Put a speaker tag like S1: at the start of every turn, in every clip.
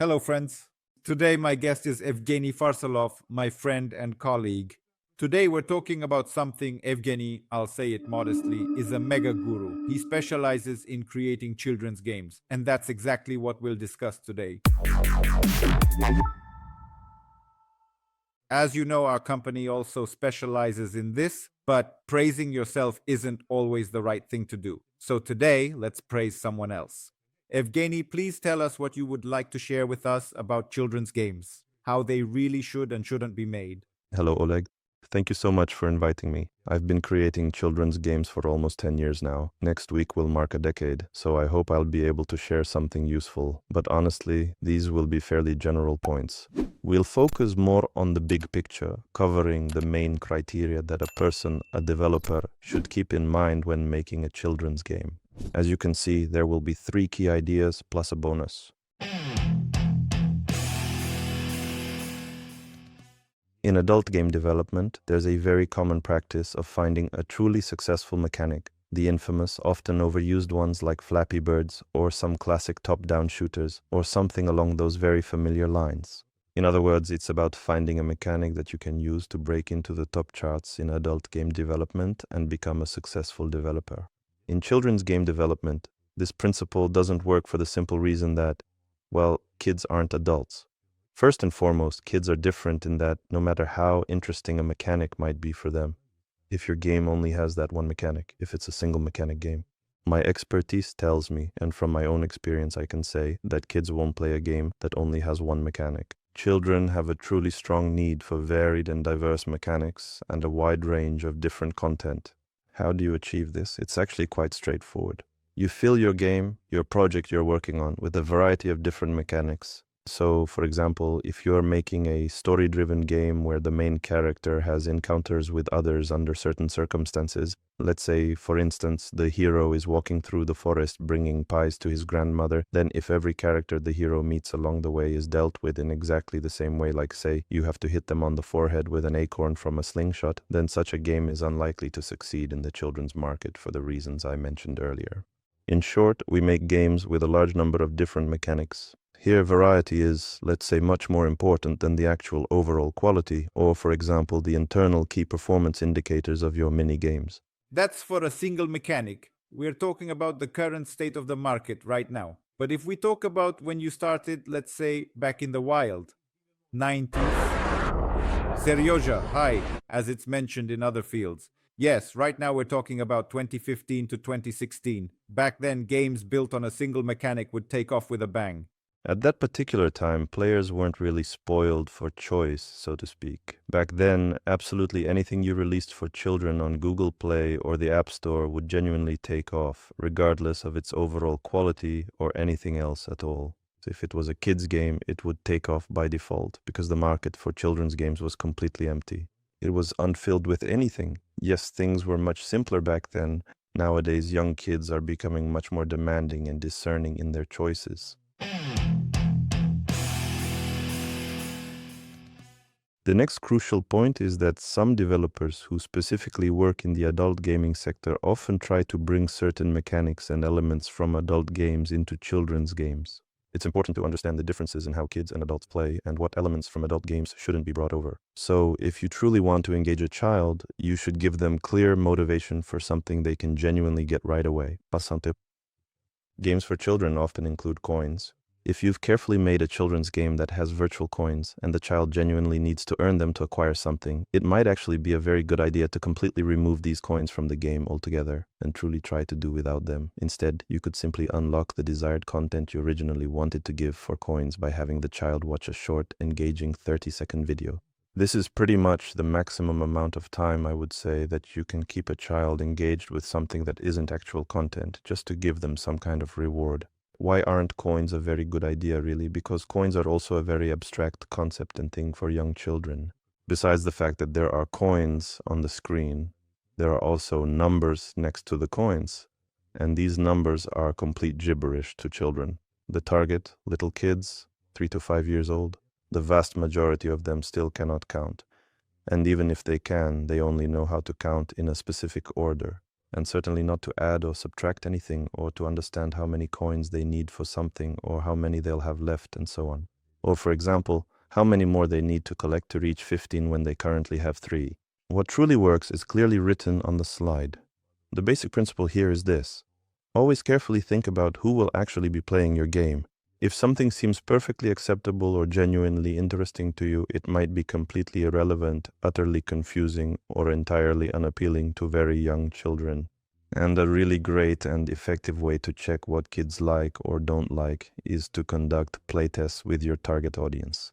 S1: Hello, friends. Today, my guest is Evgeny Farsalov, my friend and colleague. Today, we're talking about something Evgeny, I'll say it modestly, is a mega guru. He specializes in creating children's games, and that's exactly what we'll discuss today. As you know, our company also specializes in this, but praising yourself isn't always the right thing to do. So today, let's praise someone else. Evgeny, please tell us what you would like to share with us about children's games, how they really should and shouldn't be made.
S2: Hello, Oleg. Thank you so much for inviting me. I've been creating children's games for almost 10 years now. Next week will mark a decade, so I hope I'll be able to share something useful. But honestly, these will be fairly general points. We'll focus more on the big picture, covering the main criteria that a person, a developer, should keep in mind when making a children's game. As you can see, there will be 3 key ideas plus a bonus. In adult game development, there's a very common practice of finding a truly successful mechanic, the infamous, often overused ones like Flappy Birds or some classic top-down shooters, or something along those very familiar lines. In other words, it's about finding a mechanic that you can use to break into the top charts in adult game development and become a successful developer. In children's game development, this principle doesn't work for the simple reason that, well, kids aren't adults. First and foremost, kids are different in that no matter how interesting a mechanic might be for them, if your game only has that one mechanic, if it's a single mechanic game. My expertise tells me, and from my own experience I can say, that kids won't play a game that only has one mechanic. Children have a truly strong need for varied and diverse mechanics and a wide range of different content. How do you achieve this? It's actually quite straightforward. You fill your game, your project you're working on, with a variety of different mechanics. So, for example, if you're making a story-driven game where the main character has encounters with others under certain circumstances, let's say, for instance, the hero is walking through the forest bringing pies to his grandmother, then if every character the hero meets along the way is dealt with in exactly the same way, like say, you have to hit them on the forehead with an acorn from a slingshot, then such a game is unlikely to succeed in the children's market for the reasons I mentioned earlier. In short, we make games with a large number of different mechanics. Here, variety is, let's say, much more important than the actual overall quality, or, for example, the internal key performance indicators of your mini-games.
S1: That's for a single mechanic. We're talking about the current state of the market right now. But if we talk about when you started, let's say, back in the wild, 90s, Seryoja, hi, as it's mentioned in other fields. Yes, right now we're talking about 2015 to 2016. Back then, games built on a single mechanic would take off with a bang.
S2: At that particular time, players weren't really spoiled for choice, so to speak. Back then, absolutely anything you released for children on Google Play or the App Store would genuinely take off, regardless of its overall quality or anything else at all. If it was a kid's game, it would take off by default, because the market for children's games was completely empty. It was unfilled with anything. Yes, things were much simpler back then. Nowadays, young kids are becoming much more demanding and discerning in their choices. The next crucial point is that some developers who specifically work in the adult gaming sector often try to bring certain mechanics and elements from adult games into children's games. It's important to understand the differences in how kids and adults play and what elements from adult games shouldn't be brought over. So, if you truly want to engage a child, you should give them clear motivation for something they can genuinely get right away. Passante. Games for children often include coins. If you've carefully made a children's game that has virtual coins and the child genuinely needs to earn them to acquire something, it might actually be a very good idea to completely remove these coins from the game altogether and truly try to do without them. Instead, you could simply unlock the desired content you originally wanted to give for coins by having the child watch a short, engaging 30-second video. This is pretty much the maximum amount of time, I would say, that you can keep a child engaged with something that isn't actual content, just to give them some kind of reward. Why aren't coins a very good idea, really? Because coins are also a very abstract concept and thing for young children. Besides the fact that there are coins on the screen, there are also numbers next to the coins, and these numbers are complete gibberish to children. The target, little kids, 3 to 5 years old, the vast majority of them still cannot count. And even if they can, they only know how to count in a specific order, and certainly not to add or subtract anything or to understand how many coins they need for something or how many they'll have left and so on. Or for example, how many more they need to collect to reach 15 when they currently have 3. What truly works is clearly written on the slide. The basic principle here is this. Always carefully think about who will actually be playing your game. If something seems perfectly acceptable or genuinely interesting to you, it might be completely irrelevant, utterly confusing, or entirely unappealing to very young children. And a really great and effective way to check what kids like or don't like is to conduct playtests with your target audience.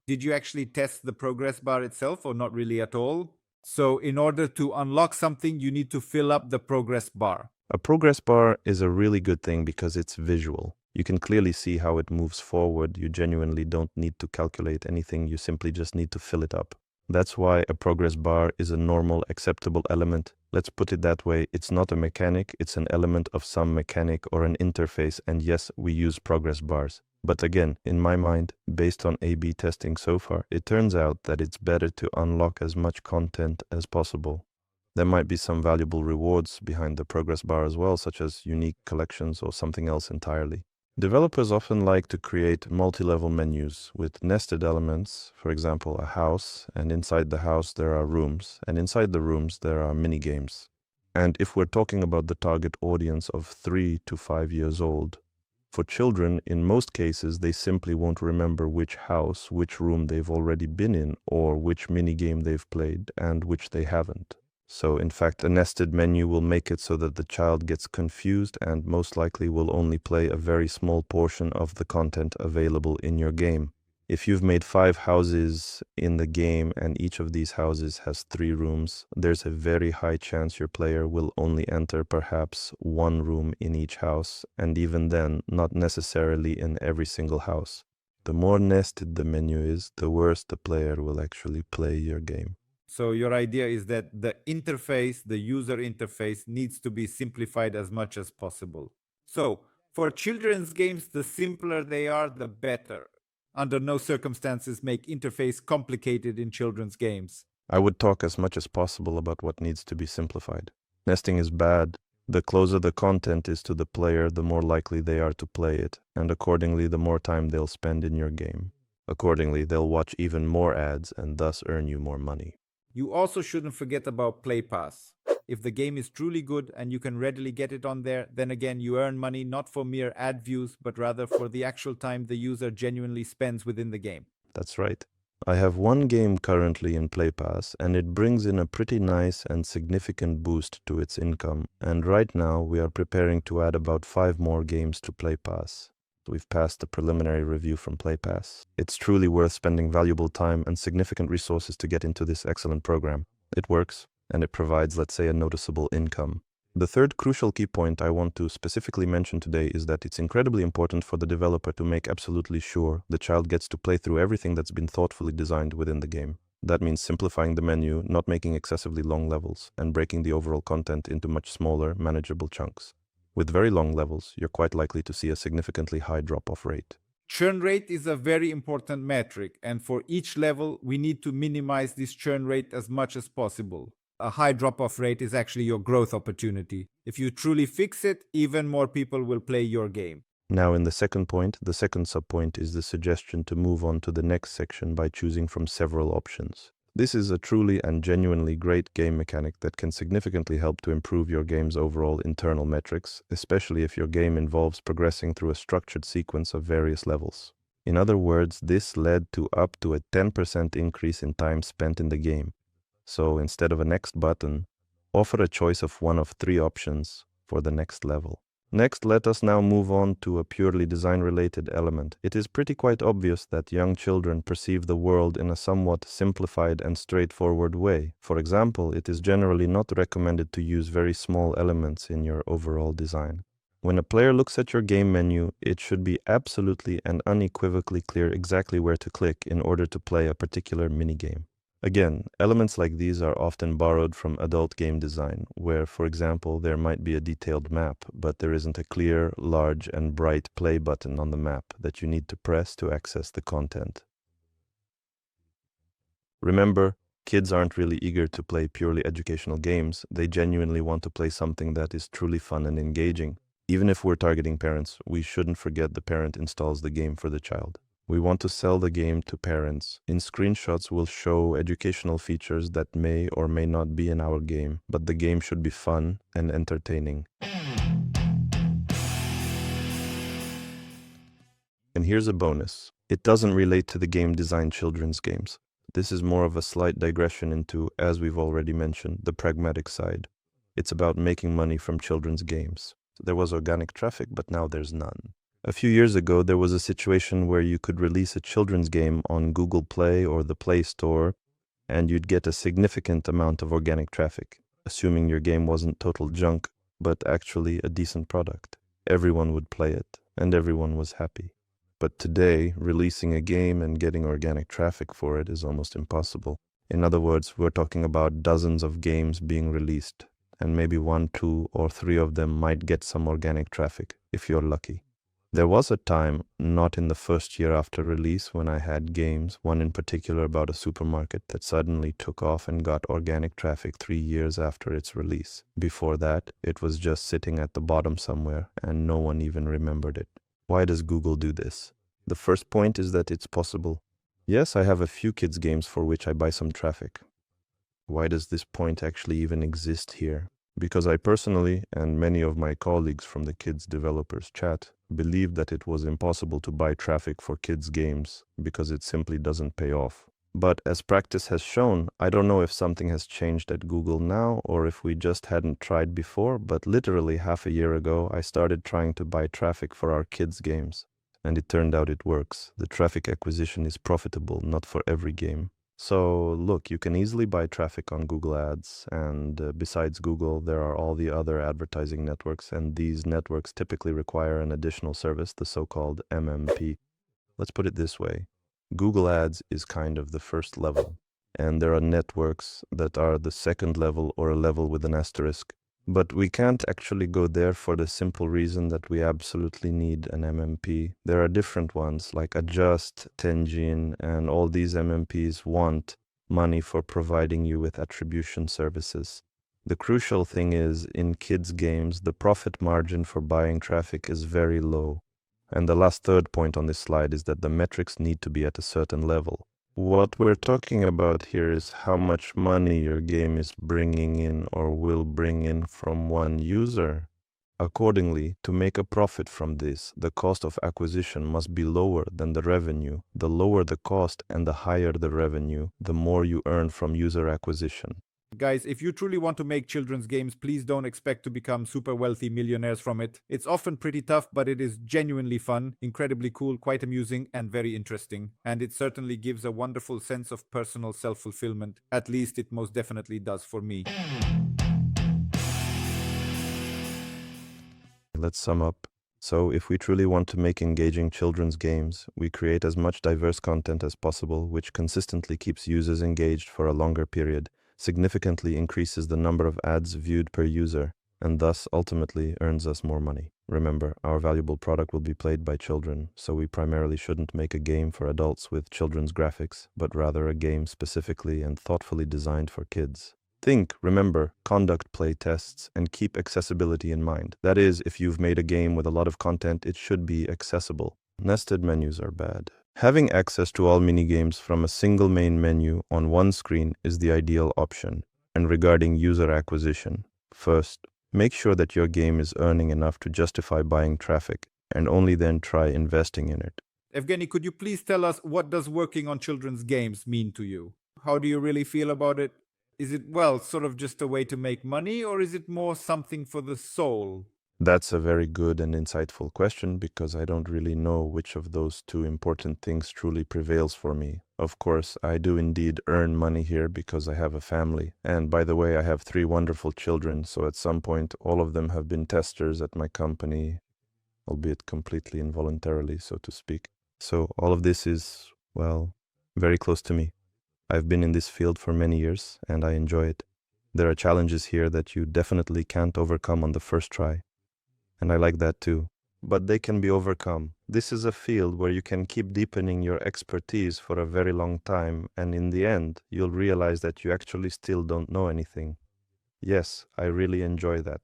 S1: Did you actually test the progress bar itself or not really at all? So in order to unlock something, you need to fill up the progress bar.
S2: A progress bar is a really good thing because it's visual. You can clearly see how it moves forward. You genuinely don't need to calculate anything. You simply just need to fill it up. That's why a progress bar is a normal, acceptable element. Let's put it that way. It's not a mechanic. It's an element of some mechanic or an interface. And yes, we use progress bars. But again, in my mind, based on A/B testing so far, it turns out that it's better to unlock as much content as possible. There might be some valuable rewards behind the progress bar as well, such as unique collections or something else entirely. Developers often like to create multi-level menus with nested elements, for example, a house, and inside the house there are rooms, and inside the rooms there are mini-games. And if we're talking about the target audience of 3 to 5 years old, for children, in most cases, they simply won't remember which house, which room they've already been in, or which minigame they've played, and which they haven't. So, in fact, a nested menu will make it so that the child gets confused and most likely will only play a very small portion of the content available in your game. If you've made 5 houses in the game and each of these houses has 3 rooms, there's a very high chance your player will only enter perhaps 1 room in each house, and even then, not necessarily in every single house. The more nested the menu is, the worse the player will actually play your game.
S1: So your idea is that the interface, the user interface, needs to be simplified as much as possible. So for children's games, the simpler they are, the better. Under no circumstances make interface complicated in children's games.
S2: I would talk as much as possible about what needs to be simplified. Nesting is bad. The closer the content is to the player, the more likely they are to play it, and accordingly, the more time they'll spend in your game. Accordingly, they'll watch even more ads and thus earn you more money.
S1: You also shouldn't forget about Play Pass. If the game is truly good and you can readily get it on there, then again you earn money not for mere ad views, but rather for the actual time the user genuinely spends within the game.
S2: That's right. I have one game currently in Play Pass, and it brings in a pretty nice and significant boost to its income, and right now we are preparing to add about 5 more games to Play Pass. We've passed the preliminary review from Play Pass. It's truly worth spending valuable time and significant resources to get into this excellent program. It works, and it provides, let's say, a noticeable income. The third crucial key point I want to specifically mention today is that it's incredibly important for the developer to make absolutely sure the child gets to play through everything that's been thoughtfully designed within the game. That means simplifying the menu, not making excessively long levels, and breaking the overall content into much smaller, manageable chunks. With very long levels, you're quite likely to see a significantly high drop-off rate.
S1: Churn rate is a very important metric, and for each level, we need to minimize this churn rate as much as possible. A high drop-off rate is actually your growth opportunity. If you truly fix it, even more people will play your game.
S2: Now in the second point, the second subpoint is the suggestion to move on to the next section by choosing from several options. This is a truly and genuinely great game mechanic that can significantly help to improve your game's overall internal metrics, especially if your game involves progressing through a structured sequence of various levels. In other words, this led to up to a 10% increase in time spent in the game. So instead of a next button, offer a choice of one of 3 options for the next level. Next, let us now move on to a purely design-related element. It is pretty quite obvious that young children perceive the world in a somewhat simplified and straightforward way. For example, it is generally not recommended to use very small elements in your overall design. When a player looks at your game menu, it should be absolutely and unequivocally clear exactly where to click in order to play a particular minigame. Again, elements like these are often borrowed from adult game design, where, for example, there might be a detailed map, but there isn't a clear, large, and bright play button on the map that you need to press to access the content. Remember, kids aren't really eager to play purely educational games. They genuinely want to play something that is truly fun and engaging. Even if we're targeting parents, we shouldn't forget the parent installs the game for the child. We want to sell the game to parents. In screenshots, we'll show educational features that may or may not be in our game, but the game should be fun and entertaining. And here's a bonus. It doesn't relate to the game design children's games. This is more of a slight digression into, as we've already mentioned, the pragmatic side. It's about making money from children's games. There was organic traffic, but now there's none. A few years ago, there was a situation where you could release a children's game on Google Play or the Play Store, and you'd get a significant amount of organic traffic, assuming your game wasn't total junk, but actually a decent product. Everyone would play it, and everyone was happy. But today, releasing a game and getting organic traffic for it is almost impossible. In other words, we're talking about dozens of games being released, and maybe 1, 2, or 3 of them might get some organic traffic, if you're lucky. There was a time, not in the first year after release, when I had games, one in particular about a supermarket that suddenly took off and got organic traffic 3 years after its release. Before that, it was just sitting at the bottom somewhere, and no one even remembered it. Why does Google do this? The first point is that it's possible. Yes, I have a few kids' games for which I buy some traffic. Why does this point actually even exist here? Because I personally, and many of my colleagues from the kids developers chat, believed that it was impossible to buy traffic for kids' games because it simply doesn't pay off. But as practice has shown, I don't know if something has changed at Google now or if we just hadn't tried before, but literally half a year ago, I started trying to buy traffic for our kids' games. And it turned out it works. The traffic acquisition is profitable, not for every game. So look, you can easily buy traffic on Google Ads, and besides Google, there are all the other advertising networks, and these networks typically require an additional service, the so-called MMP. Let's put it this way. Google Ads is kind of the first level, and there are networks that are the second level or a level with an asterisk. But we can't actually go there for the simple reason that we absolutely need an MMP. There are different ones like Adjust, Tenjin, and all these MMPs want money for providing you with attribution services. The crucial thing is, in kids' games, the profit margin for buying traffic is very low. And the last third point on this slide is that the metrics need to be at a certain level. What we're talking about here is how much money your game is bringing in or will bring in from one user. Accordingly, to make a profit from this, the cost of acquisition must be lower than the revenue. The lower the cost and the higher the revenue, the more you earn from user acquisition.
S1: Guys, if you truly want to make children's games, please don't expect to become super wealthy millionaires from it. It's often pretty tough, but it is genuinely fun, incredibly cool, quite amusing, and very interesting. And it certainly gives a wonderful sense of personal self-fulfillment. At least it most definitely does for me.
S2: Let's sum up. So, if we truly want to make engaging children's games, we create as much diverse content as possible, which consistently keeps users engaged for a longer period, significantly increases the number of ads viewed per user, and thus ultimately earns us more money. Remember, our valuable product will be played by children, so we primarily shouldn't make a game for adults with children's graphics, but rather a game specifically and thoughtfully designed for kids. Think, remember, conduct play tests, and keep accessibility in mind. That is, if you've made a game with a lot of content, it should be accessible. Nested menus are bad. Having access to all minigames from a single main menu on one screen is the ideal option. And regarding user acquisition, first, make sure that your game is earning enough to justify buying traffic, and only then try investing in it.
S1: Evgeny, could you please tell us what does working on children's games mean to you? How do you really feel about it? Is it, well, sort of just a way to make money, or is it more something for the soul?
S2: That's a very good and insightful question because I don't really know which of those two important things truly prevails for me. Of course, I do indeed earn money here because I have a family. And by the way, I have 3 wonderful children, so at some point all of them have been testers at my company, albeit completely involuntarily, so to speak. So all of this is, well, very close to me. I've been in this field for many years, and I enjoy it. There are challenges here that you definitely can't overcome on the first try. And I like that too. But they can be overcome. This is a field where you can keep deepening your expertise for a very long time, and in the end, you'll realize that you actually still don't know anything. Yes, I really enjoy that.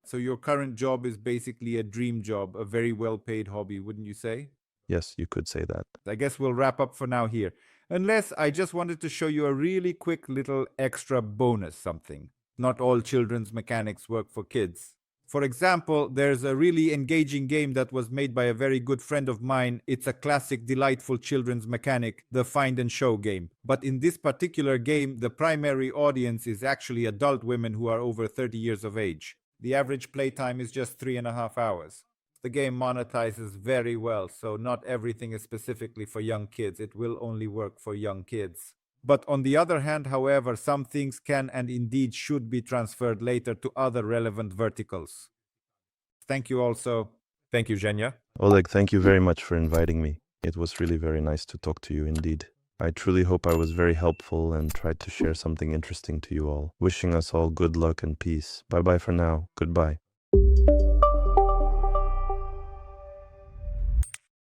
S1: So your current job is basically a dream job, a very well-paid hobby, wouldn't you say?
S2: Yes, you could say that.
S1: I guess we'll wrap up for now here. Unless I just wanted to show you a really quick little extra bonus something. Not all children's mechanics work for kids. For example, there's a really engaging game that was made by a very good friend of mine. It's a classic, delightful children's mechanic, the find and show game. But in this particular game, the primary audience is actually adult women who are over 30 years of age. The average playtime is just 3.5 hours. The game monetizes very well, so not everything is specifically for young kids. It will only work for young kids. But on the other hand, however, some things can and indeed should be transferred later to other relevant verticals. Thank you also. Thank you, Zhenya.
S2: Oleg, thank you very much for inviting me. It was really very nice to talk to you indeed. I truly hope I was very helpful and tried to share something interesting to you all. Wishing us all good luck and peace. Bye bye for now. Goodbye.